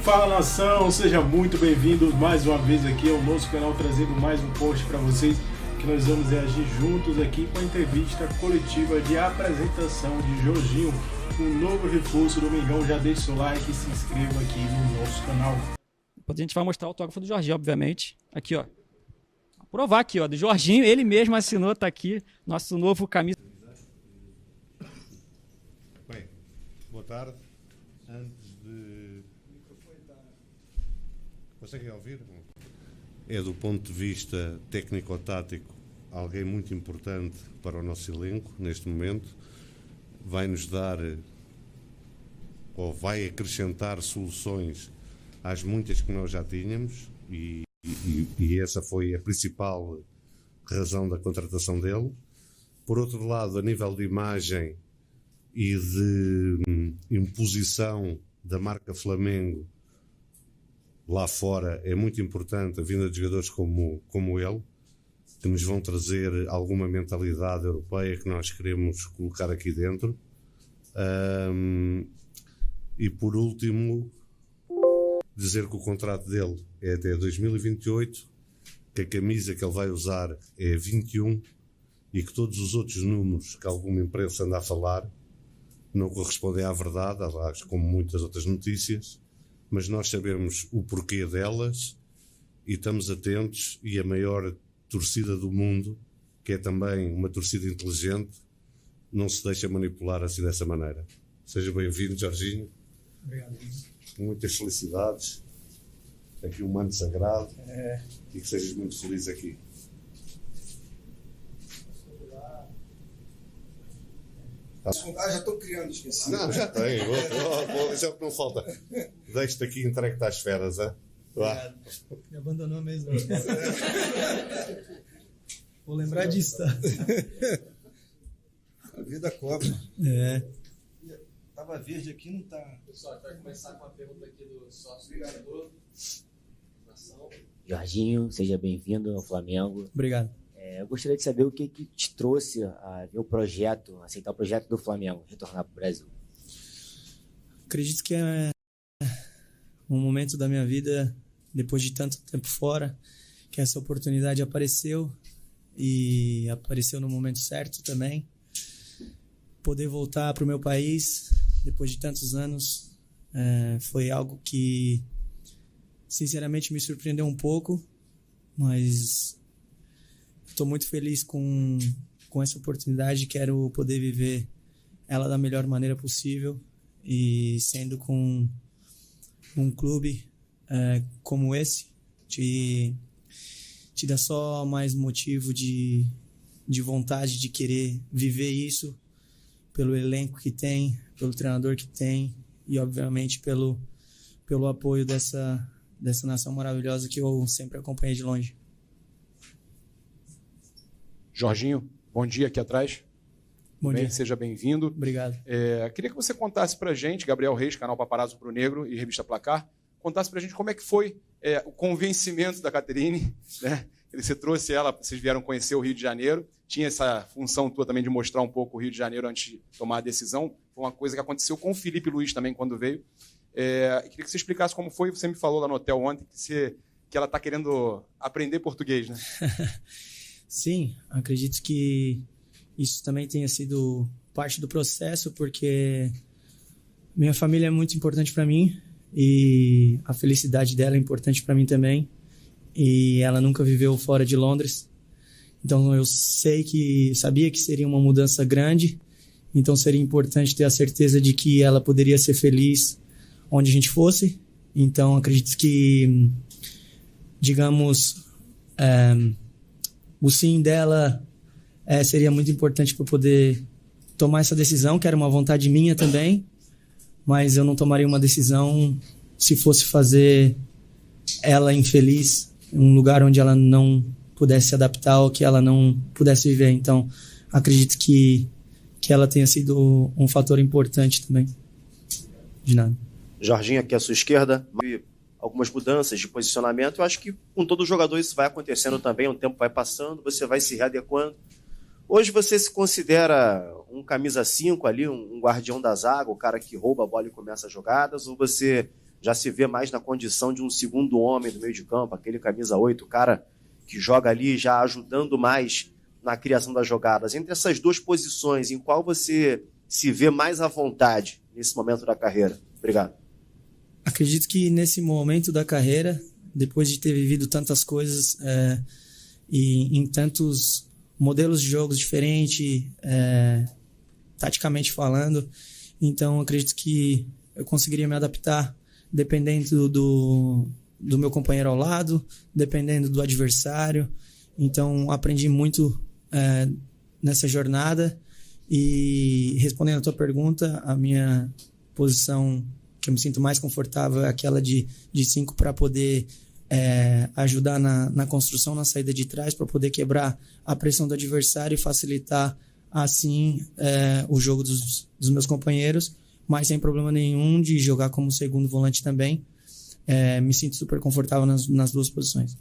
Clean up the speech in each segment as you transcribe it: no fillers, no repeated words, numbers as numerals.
Fala nação, seja muito bem-vindo mais uma vez aqui ao nosso canal, trazendo mais um post para vocês que nós vamos reagir juntos aqui com a entrevista coletiva de apresentação de Jorginho, um novo reforço do Mengão. Já deixe seu like e se inscreva aqui no nosso canal. Depois a gente vai mostrar o autógrafo do Jorginho, obviamente. Aqui, ó. Vou provar aqui, ó, do Jorginho, ele mesmo assinou, tá aqui, nosso novo camisa. Bem, boa tarde. Antes de... Conseguem ouvir? É, do ponto de vista técnico-tático, alguém muito importante para o nosso elenco neste momento. Vai-nos dar, ou vai acrescentar soluções às muitas que nós já tínhamos e essa foi a principal razão da contratação dele. Por outro lado, a nível de imagem e de imposição da marca Flamengo lá fora, é muito importante a vinda de jogadores como ele, que nos vão trazer alguma mentalidade europeia que nós queremos colocar aqui dentro. E por último, dizer que o contrato dele é até 2028, que a camisa que ele vai usar é 21 e que todos os outros números que alguma imprensa anda a falar não correspondem à verdade, aliás, como muitas outras notícias, mas nós sabemos o porquê delas e estamos atentos, e a maior torcida do mundo, que é também uma torcida inteligente, não se deixa manipular assim dessa maneira. Seja bem-vindo, Jorginho. Obrigado. Muitas felicidades. Aqui um manto sagrado. E que sejas muito feliz aqui. Já estou criando, esqueci. Não, já tem. Isso é o que não falta. Deixe-te aqui entregue-te às feras, hein? Lá. Me abandonou mesmo. Vou lembrar disso, tá? A vida cobra. Tava verde aqui, não tá. Pessoal, a gente vai começar com a pergunta aqui do sócio jogador. Jorginho, seja bem-vindo ao Flamengo. Obrigado. Eu gostaria de saber o que te trouxe a ver o projeto, aceitar o projeto do Flamengo, retornar para o Brasil. Acredito que é um momento da minha vida, depois de tanto tempo fora, que essa oportunidade apareceu e apareceu no momento certo também. Poder voltar para o meu país, depois de tantos anos, foi algo que, sinceramente, me surpreendeu um pouco, mas estou muito feliz com essa oportunidade. Quero poder viver ela da melhor maneira possível, e sendo com um clube como esse, te dá só mais motivo de vontade de querer viver isso, pelo elenco que tem, pelo treinador que tem e, obviamente, pelo apoio dessa nação maravilhosa que eu sempre acompanhei de longe. Jorginho, bom dia aqui atrás. Bom dia. Seja bem-vindo. Obrigado. Queria que você contasse pra gente, Gabriel Reis, canal Paparazzo Pro Negro e Revista Placar, contasse pra gente como é que foi o convencimento da Caterine, né? Você trouxe ela, vocês vieram conhecer o Rio de Janeiro, tinha essa função tua também de mostrar um pouco o Rio de Janeiro antes de tomar a decisão. Foi uma coisa que aconteceu com o Felipe Luiz também quando veio. Queria que você explicasse como foi. Você me falou lá no hotel ontem que ela está querendo aprender português, né? Sim, acredito que isso também tenha sido parte do processo, porque minha família é muito importante para mim e a felicidade dela é importante para mim também. E ela nunca viveu fora de Londres, então eu sabia que seria uma mudança grande, então seria importante ter a certeza de que ela poderia ser feliz onde a gente fosse. Então acredito que, digamos, o sim dela seria muito importante para poder tomar essa decisão, que era uma vontade minha também, mas eu não tomaria uma decisão se fosse fazer ela infeliz em um lugar onde ela não pudesse se adaptar ou que ela não pudesse viver. Então, acredito que ela tenha sido um fator importante também. De nada. Jorginho, aqui à sua esquerda, algumas mudanças de posicionamento. Eu acho que com todo jogador isso vai acontecendo também, o tempo vai passando, você vai se readequando. Hoje você se considera um camisa 5 ali, um guardião da zaga, o cara que rouba a bola e começa as jogadas, ou você já se vê mais na condição de um segundo homem do meio de campo, aquele camisa 8, o cara que joga ali já ajudando mais na criação das jogadas. Entre essas duas posições, em qual você se vê mais à vontade nesse momento da carreira? Obrigado. Acredito que nesse momento da carreira, depois de ter vivido tantas coisas e em tantos modelos de jogos diferentes, taticamente falando, então acredito que eu conseguiria me adaptar dependendo do meu companheiro ao lado, dependendo do adversário. Então aprendi muito nessa jornada. E respondendo a tua pergunta, a minha posição que eu me sinto mais confortável é aquela de 5 para poder ajudar na construção, na saída de trás, para poder quebrar a pressão do adversário e facilitar assim o jogo dos meus companheiros, mas sem problema nenhum de jogar como segundo volante também. Me sinto super confortável nas duas posições.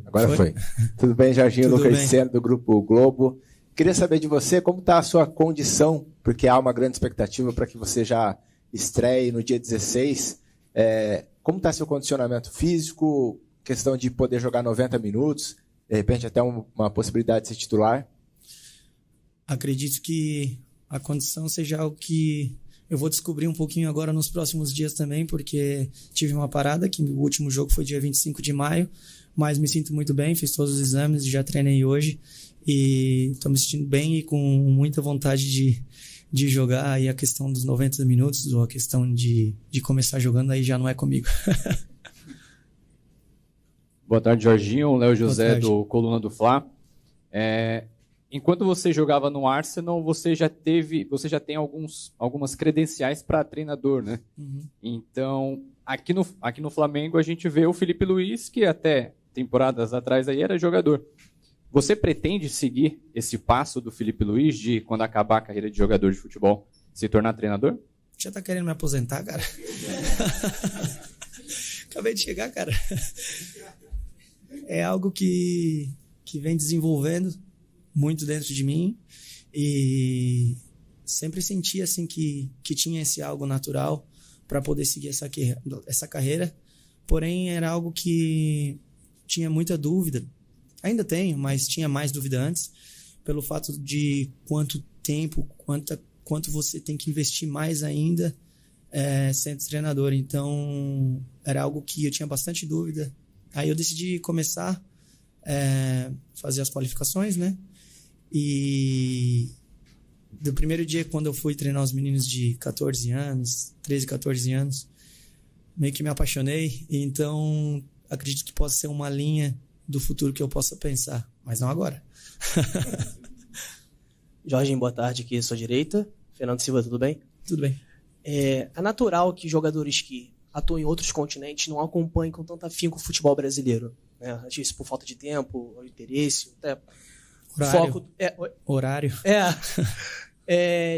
Agora foi. Tudo bem, Jorginho? Tudo Lucas bem. Sena, do Grupo Globo. Queria saber de você como está a sua condição, porque há uma grande expectativa para que você já estreie no dia 16. Como está seu condicionamento físico, questão de poder jogar 90 minutos, de repente até uma possibilidade de ser titular? Acredito que a condição seja algo que eu vou descobrir um pouquinho agora nos próximos dias também, porque tive uma parada, que o último jogo foi dia 25 de maio, mas me sinto muito bem, fiz todos os exames, já treinei hoje e estou me sentindo bem e com muita vontade de jogar. Aí a questão dos 90 minutos ou a questão de começar jogando aí já não é comigo. Boa tarde, Jorginho. Léo José, tarde. do Coluna do Fla. Enquanto você jogava no Arsenal, você já tem algumas credenciais para treinador, né? Uhum. Então, aqui no Flamengo, a gente vê o Felipe Luiz, que até temporadas atrás aí era jogador. Você pretende seguir esse passo do Felipe Luiz de, quando acabar a carreira de jogador de futebol, se tornar treinador? Já tá querendo me aposentar, cara? Acabei de chegar, cara. É algo que vem desenvolvendo muito dentro de mim e sempre senti assim que tinha esse algo natural para poder seguir essa carreira. Porém, era algo que tinha muita dúvida. Ainda tenho, mas tinha mais dúvida antes, pelo fato de quanto tempo, quanto você tem que investir mais ainda sendo treinador. Então, era algo que eu tinha bastante dúvida. Aí eu decidi começar a fazer as qualificações, né? E do primeiro dia, quando eu fui treinar os meninos de 14 anos, 13, 14 anos, meio que me apaixonei. Então, acredito que possa ser uma linha do futuro que eu possa pensar, mas não agora. Jorginho, boa tarde, aqui à sua direita. Fernando Silva, tudo bem? Tudo bem. É natural que jogadores que atuam em outros continentes não acompanhem com tanto afinco o futebol brasileiro, né? Acho isso por falta de tempo, ou interesse, até Horário. foco. Horário.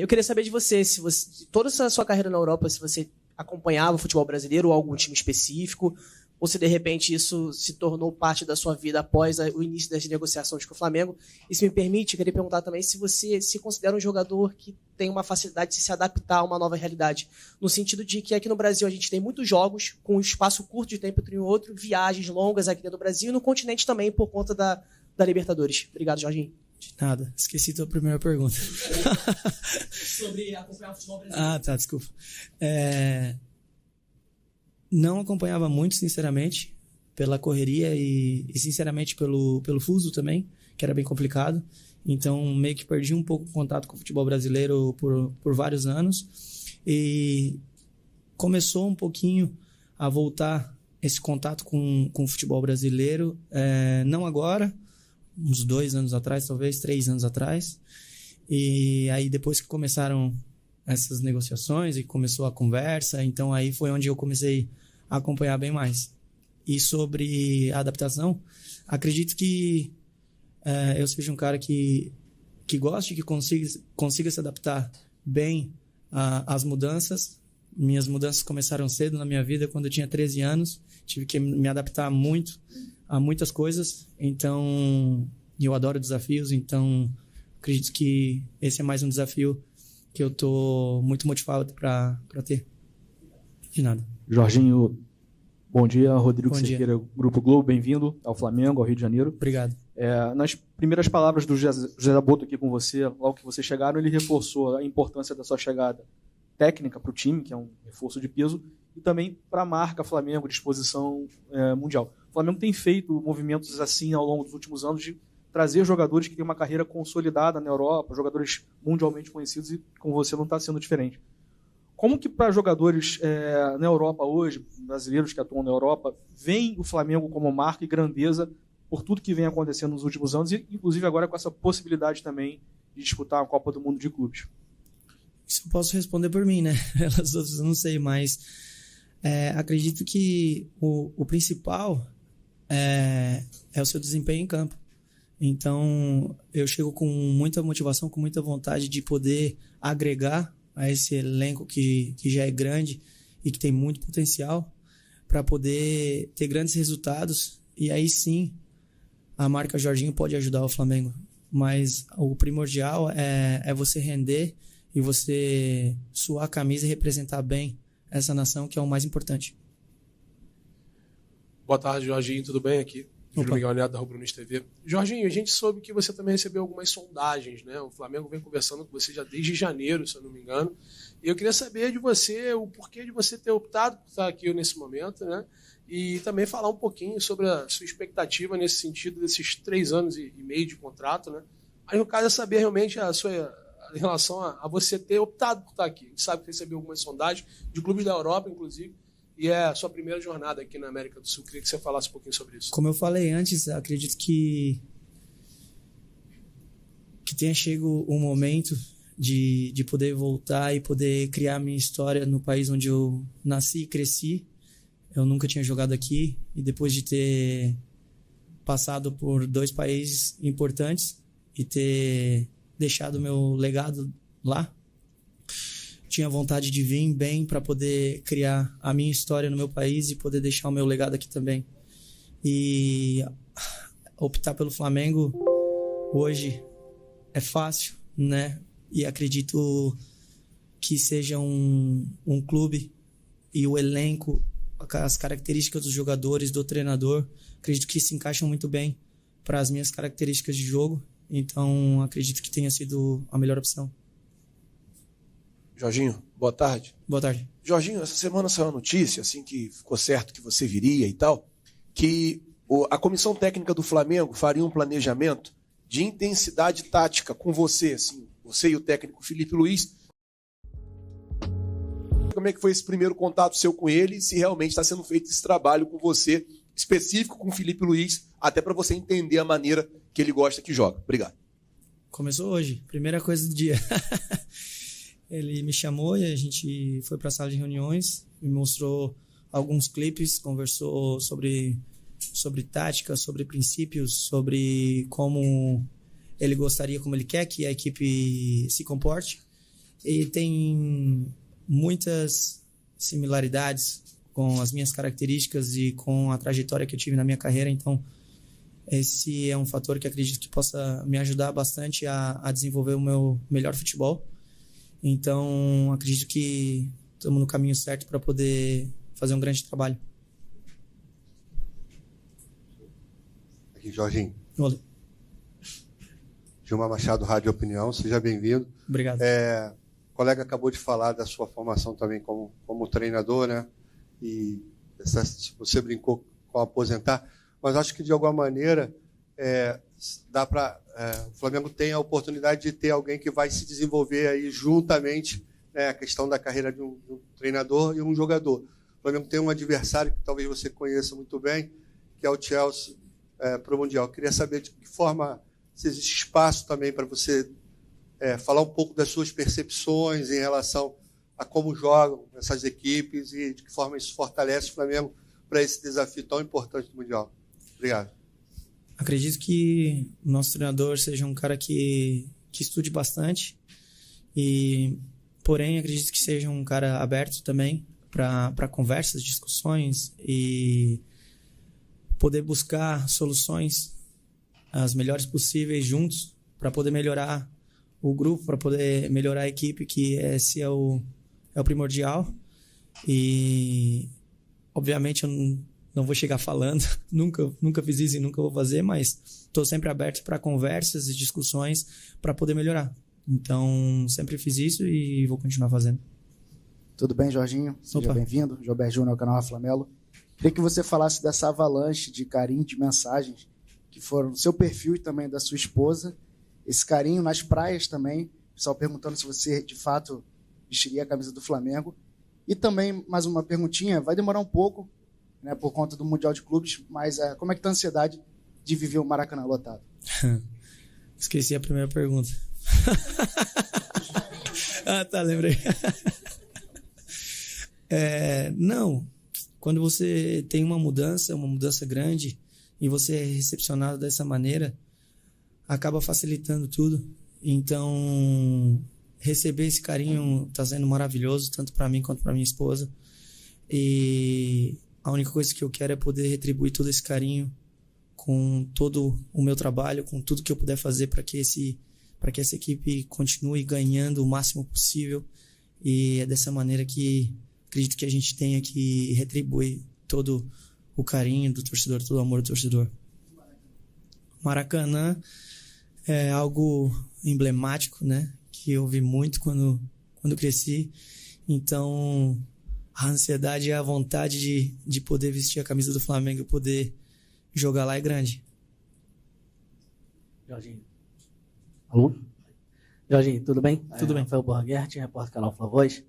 Eu queria saber de você, se você, toda a sua carreira na Europa, se você acompanhava o futebol brasileiro ou algum time específico, ou se de repente isso se tornou parte da sua vida após o início das negociações com o Flamengo. E se me permite, eu queria perguntar também se você se considera um jogador que tem uma facilidade de se adaptar a uma nova realidade, no sentido de que aqui no Brasil a gente tem muitos jogos com um espaço curto de tempo entre um e outro, viagens longas aqui dentro do Brasil e no continente também por conta da Libertadores. Obrigado, Jorginho. De nada. Esqueci tua primeira pergunta. Sobre acompanhar o futebol brasileiro. Tá, desculpa. Não acompanhava muito, sinceramente, pela correria e sinceramente, pelo fuso também, que era bem complicado. Então, meio que perdi um pouco o contato com o futebol brasileiro por vários anos. E começou um pouquinho a voltar esse contato com o futebol brasileiro, não agora, uns 2 anos atrás, talvez 3 anos atrás. E aí, depois que começaram essas negociações e começou a conversa, então aí foi onde eu comecei a acompanhar bem mais. E sobre a adaptação, acredito que eu seja um cara que goste, que consiga se adaptar bem às mudanças. Minhas mudanças começaram cedo na minha vida, quando eu tinha 13 anos. Tive que me adaptar muito a muitas coisas. Então, e eu adoro desafios, então acredito que esse é mais um desafio que eu tô muito motivado para ter. De nada. Jorginho, bom dia. Rodrigo Bom dia. Cerqueira, Grupo Globo, bem-vindo ao Flamengo, ao Rio de Janeiro. Obrigado. Nas primeiras palavras do José Boto aqui com você, logo que vocês chegaram, ele reforçou a importância da sua chegada técnica para o time, que é um reforço de peso, e também para a marca Flamengo, de exposição mundial. O Flamengo tem feito movimentos assim ao longo dos últimos anos de trazer jogadores que têm uma carreira consolidada na Europa, jogadores mundialmente conhecidos, e com você não está sendo diferente. Como que para jogadores na Europa hoje, brasileiros que atuam na Europa, veem o Flamengo como marca e grandeza por tudo que vem acontecendo nos últimos anos, e inclusive agora com essa possibilidade também de disputar a Copa do Mundo de Clubes? Isso eu posso responder por mim, né? Pelas outras eu não sei, mas acredito que o principal é o seu desempenho em campo. Então, eu chego com muita motivação, com muita vontade de poder agregar a esse elenco que já é grande e que tem muito potencial para poder ter grandes resultados, e aí sim a marca Jorginho pode ajudar o Flamengo. Mas o primordial é você render e você suar a camisa e representar bem essa nação, que é o mais importante. Boa tarde, Jorginho, tudo bem aqui? Júlio Miguel Neto, da Rubro News TV. Jorginho, a gente soube que você também recebeu algumas sondagens, né? O Flamengo vem conversando com você já desde janeiro, se eu não me engano. E eu queria saber de você o porquê de você ter optado por estar aqui nesse momento, né? E também falar um pouquinho sobre a sua expectativa nesse sentido desses 3 anos e meio de contrato, né? Mas no caso é saber realmente em relação a você ter optado por estar aqui. A gente sabe que recebeu algumas sondagens de clubes da Europa, inclusive, e é a sua primeira jornada aqui na América do Sul. Queria que você falasse um pouquinho sobre isso. Como eu falei antes, acredito que tenha chegado o momento de poder voltar e poder criar minha história no país onde eu nasci e cresci. Eu nunca tinha jogado aqui, e depois de ter passado por 2 países importantes e ter deixado meu legado lá, tinha vontade de vir bem para poder criar a minha história no meu país e poder deixar o meu legado aqui também. E optar pelo Flamengo hoje é fácil, né? E acredito que seja um clube e o elenco, as características dos jogadores, do treinador, acredito que se encaixam muito bem para as minhas características de jogo. Então, acredito que tenha sido a melhor opção. Jorginho, boa tarde. Boa tarde. Jorginho, essa semana saiu a notícia, assim que ficou certo que você viria e tal, que a comissão técnica do Flamengo faria um planejamento de intensidade tática com você, assim, você e o técnico Filipe Luís. Como é que foi esse primeiro contato seu com ele, e se realmente está sendo feito esse trabalho com você, específico com o Filipe Luís, até para você entender a maneira que ele gosta que joga. Obrigado. Começou hoje, primeira coisa do dia. Ele me chamou e a gente foi para a sala de reuniões, me mostrou alguns clipes, conversou sobre tática, sobre princípios, sobre como ele gostaria, como ele quer que a equipe se comporte. E tem muitas similaridades com as minhas características e com a trajetória que eu tive na minha carreira. Então, esse é um fator que acredito que possa me ajudar bastante a desenvolver o meu melhor futebol. Então, acredito que estamos no caminho certo para poder fazer um grande trabalho. Aqui, Jorginho. Olá. Gilmar Machado, Rádio Opinião, seja bem-vindo. Obrigado. O colega acabou de falar da sua formação também como treinador, né? E você brincou com aposentar, mas acho que de alguma maneira dá para o Flamengo tem a oportunidade de ter alguém que vai se desenvolver aí juntamente, né, a questão da carreira de um treinador e um jogador. O Flamengo tem um adversário que talvez você conheça muito bem, que é o Chelsea para o Mundial. Queria saber de que forma, se existe espaço também para você falar um pouco das suas percepções em relação a como jogam essas equipes e de que forma isso fortalece o Flamengo para esse desafio tão importante do Mundial. Obrigado. Acredito que o nosso treinador seja um cara que estude bastante, porém acredito que seja um cara aberto também para conversas, discussões e poder buscar soluções as melhores possíveis juntos para poder melhorar o grupo, para poder melhorar a equipe, que esse é o primordial. E obviamente eu não vou chegar falando, nunca fiz isso e nunca vou fazer, mas estou sempre aberto para conversas e discussões para poder melhorar. Então, sempre fiz isso e vou continuar fazendo. Tudo bem, Jorginho? Seja bem-vindo. Gilberto Júnior, ao canal Flamelo. Queria que você falasse dessa avalanche de carinho, de mensagens que foram no seu perfil e também da sua esposa. Esse carinho nas praias também. O pessoal perguntando se você, de fato, vestiria a camisa do Flamengo. E também, mais uma perguntinha, vai demorar um pouco, né, por conta do Mundial de Clubes, mas como é que está a ansiedade de viver o Maracanã lotado? Esqueci a primeira pergunta. Tá, lembrei. Não, quando você tem uma mudança grande, e você é recepcionado dessa maneira, acaba facilitando tudo. Então, receber esse carinho está sendo maravilhoso, tanto para mim quanto para minha esposa. E a única coisa que eu quero é poder retribuir todo esse carinho com todo o meu trabalho, com tudo que eu puder fazer para que essa equipe continue ganhando o máximo possível. E é dessa maneira que acredito que a gente tenha que retribuir todo o carinho do torcedor, todo o amor do torcedor. Maracanã é algo emblemático, né? Que eu vi muito quando cresci. Então, a ansiedade e a vontade de poder vestir a camisa do Flamengo e poder jogar lá é grande. Jorginho. Alô? Jorginho, tudo bem? Tudo bem. Rafael Borgherti, repórter do canal Flavoz.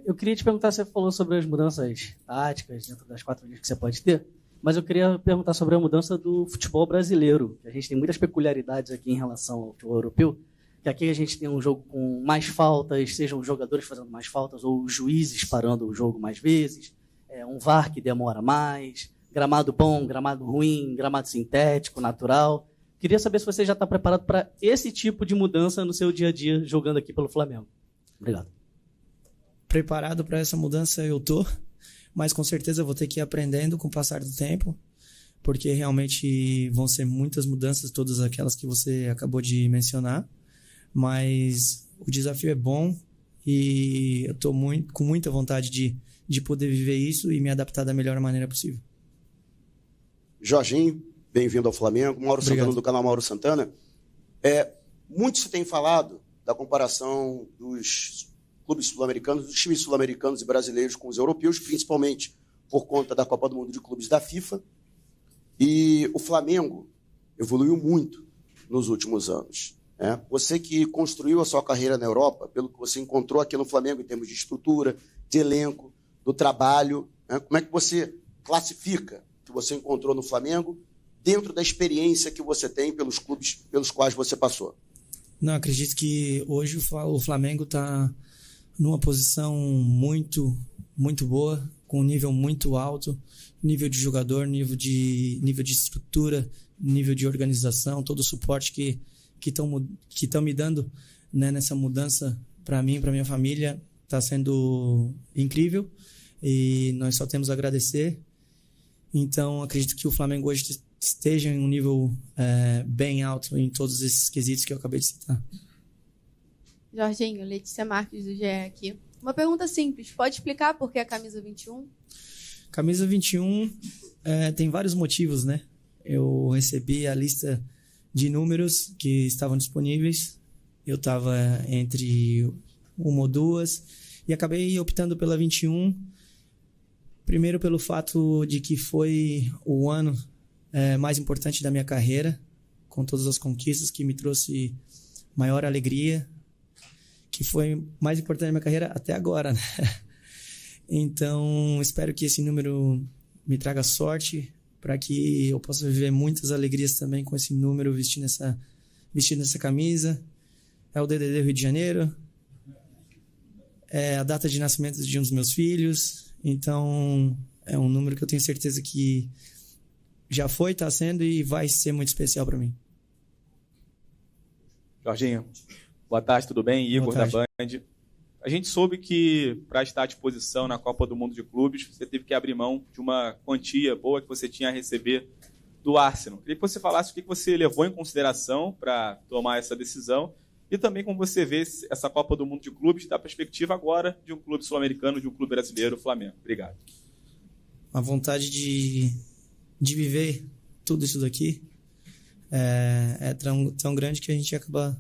Eu queria te perguntar, você falou sobre as mudanças táticas dentro das 4 linhas que você pode ter, mas eu queria perguntar sobre a mudança do futebol brasileiro. A gente tem muitas peculiaridades aqui em relação ao futebol europeu, que aqui a gente tem um jogo com mais faltas, sejam os jogadores fazendo mais faltas ou os juízes parando o jogo mais vezes, um VAR que demora mais, gramado bom, gramado ruim, gramado sintético, natural. Queria saber se você já está preparado para esse tipo de mudança no seu dia a dia jogando aqui pelo Flamengo. Obrigado. Preparado para essa mudança eu tô, mas com certeza eu vou ter que ir aprendendo com o passar do tempo, porque realmente vão ser muitas mudanças, todas aquelas que você acabou de mencionar, mas o desafio é bom e eu estou com muita vontade de poder viver isso e me adaptar da melhor maneira possível. Jorginho, bem-vindo ao Flamengo. Mauro Obrigado. Santana, do canal Mauro Santana. Muito se tem falado da comparação dos clubes sul-americanos, dos times sul-americanos e brasileiros com os europeus, principalmente por conta da Copa do Mundo de Clubes da FIFA. E o Flamengo evoluiu muito nos últimos anos. Você que construiu a sua carreira na Europa, pelo que você encontrou aqui no Flamengo em termos de estrutura, de elenco, do trabalho, como é que você classifica o que você encontrou no Flamengo dentro da experiência que você tem pelos clubes pelos quais você passou? Não, acredito que hoje o Flamengo está numa posição muito, muito boa, com um nível muito alto, nível de jogador, nível de estrutura, nível de organização, todo o suporte que estão me dando, né, nessa mudança para mim, para minha família, está sendo incrível e nós só temos a agradecer. Então, acredito que o Flamengo hoje esteja em um nível bem alto em todos esses quesitos que eu acabei de citar. Jorginho, Letícia Marques do GE aqui. Uma pergunta simples, pode explicar por que a camisa 21? Camisa 21 tem vários motivos, né? Eu recebi a lista de números que estavam disponíveis. Eu estava entre uma ou duas e acabei optando pela 21. Primeiro pelo fato de que foi o ano mais importante da minha carreira, com todas as conquistas, que me trouxe maior alegria, que foi mais importante da minha carreira até agora, né? Então, espero que esse número me traga sorte para que eu possa viver muitas alegrias também com esse número, vestindo essa camisa. É o DDD Rio de Janeiro, é a data de nascimento de um dos meus filhos. Então, é um número que eu tenho certeza que já foi, está sendo e vai ser muito especial para mim. Jorginho, boa tarde, tudo bem? Igor da Band. A gente soube que, para estar à disposição na Copa do Mundo de Clubes, você teve que abrir mão de uma quantia boa que você tinha a receber do Arsenal. Queria que você falasse o que você levou em consideração para tomar essa decisão e também como você vê essa Copa do Mundo de Clubes da perspectiva agora de um clube sul-americano, de um clube brasileiro, o Flamengo. Obrigado. A vontade de viver tudo isso daqui é tão grande que a gente acaba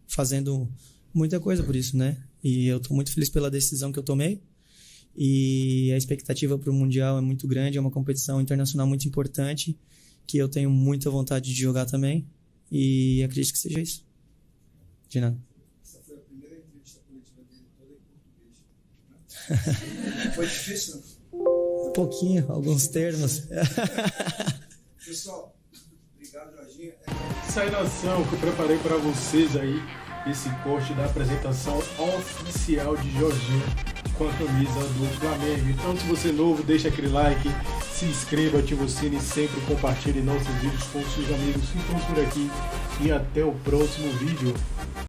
fazendo muita coisa por isso, né? E eu estou muito feliz pela decisão que eu tomei. E a expectativa para o Mundial é muito grande, é uma competição internacional muito importante, que eu tenho muita vontade de jogar também. E acredito que seja isso. De nada. Essa foi a primeira entrevista coletiva dele toda em português. Foi difícil? Um pouquinho, alguns termos. Pessoal, obrigado, Jorginho. Essa é a nação que eu preparei para vocês aí, esse corte da apresentação oficial de Jorginho com a camisa do Flamengo. Então, se você é novo, deixa aquele like, se inscreva, ativa o sino e sempre compartilhe nossos vídeos com seus amigos que estão por aqui. E até o próximo vídeo.